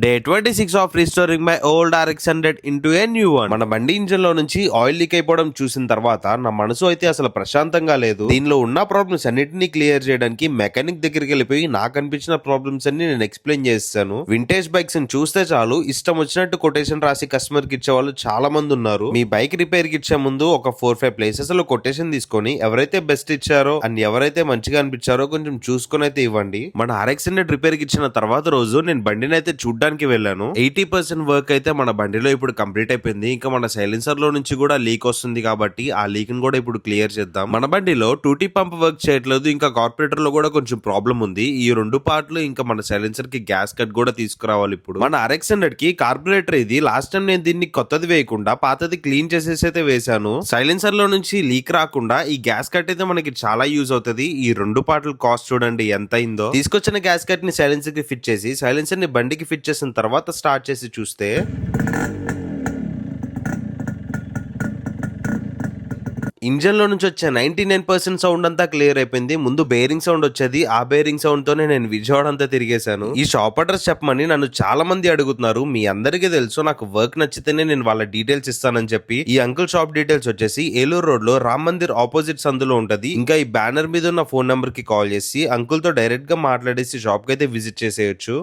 Day 26 of restoring my old RX 100 into a new one. మన బండి engine లో నుంచి ఆయిల్ లీక్ అయిపోవడం చూసిన తర్వాత నా మనసు అయితే అసలు ప్రశాంతంగా లేదు. దీనిలో ఉన్న ప్రాబ్లమ్స్ అన్నిటిని క్లియర్ చేయడానికి మెకానిక్ దగ్గరికి వెళ్ళిపోయి నాకు అనిపించిన ప్రాబ్లమ్స్ అన్ని నేను ఎక్స్ప్లెయిన్ చేస్తాను. వింటేజ్ బైక్స్ ని చూస్తే చాలు ఇష్టం వచ్చినట్టు కొటేషన్ రాసి కస్టమర్ కి ఇచ్చే వాళ్ళు చాలా మంది ఉన్నారు. మీ బైక్ రిపేర్ కి ఇచ్చే ముందు ఒక 4-5 ప్లేసెస్ లో కొటేషన్ తీసుకొని ఎవరైతే బెస్ట్ ఇచ్చారో అండ్ ఎవరైతే మంచిగా అనిపించారో కొంచెం చూసుకొని అయితే ఇవ్వండి. మన RX 100 రిపేర్ కి ఇచ్చిన తర్వాత రోజు నేను బండిని అయితే చూడ్డానికి వెళ్ళాను. 80% వర్క్ అయితే మన బండిలో ఇప్పుడు కంప్లీట్ అయిపోయింది. ఇంకా మన సైలెన్సర్ లో నుంచి కూడా లీక్ వస్తుంది కాబట్టి ఆ లీక్ ని కూడా ఇప్పుడు క్లియర్ చేద్దాం. మన బండిలో 2T పంప్ వర్క్ చేయట్లేదు, ఇంకా కార్పొరేటర్ లో కూడా కొంచెం ప్రాబ్లం ఉంది. ఈ రెండు పార్ట్లు ఇంకా మన సైలెన్సర్ కి గ్యాస్ కట్ కూడా తీసుకురావాలి. ఇప్పుడు మన RX 100 కి కార్పొరేటర్ ఇది. లాస్ట్ టైం నేను దీన్ని కొత్తది వేయకుండా పాతది క్లీన్ చేసేసి అయితే వేసాను. సైలెన్సర్ లో నుంచి లీక్ రాకుండా ఈ గ్యాస్ కట్ అయితే మనకి చాలా యూజ్ అవుతుంది. ఈ రెండు పార్ట్ల కాస్ట్ చూడండి ఎంత అయిందో. తీసుకొచ్చిన గ్యాస్ కట్ ని సైలెన్సర్ కి ఫిట్ చేసి సైలెన్సర్ ని బండికి ఫిట్ చేసిన తర్వాత స్టార్ట్ చేసి చూస్తే ఇంజన్ లో నుంచి వచ్చే 99% సౌండ్ అంతా క్లియర్ అయిపోయింది. ముందు బేరింగ్ సౌండ్ వచ్చేది. ఆ బేరింగ్ సౌండ్ తోనే నేను విజయవాడ అంతా తిరిగేశాను. ఈ షాప్ అడ్రస్ చెప్పమని నన్ను చాలా మంది అడుగుతున్నారు. మీ అందరికీ తెలుసు నాకు వర్క్ నచ్చితేనే నేను వాళ్ళ డీటెయిల్స్ ఇస్తానని చెప్పి. ఈ అంకుల్ షాప్ డీటెయిల్స్ వచ్చేసి ఏలూరు రోడ్ లో రామ్ మందిర్ ఆపోజిట్ సందులో ఉంటది. ఇంకా ఈ బ్యానర్ మీద ఉన్న ఫోన్ నెంబర్ కి కాల్ చేసి అంకుల్ తో డైరెక్ట్ గా మాట్లాడేసి షాప్ కి అయితే విజిట్ చేసేయచ్చు.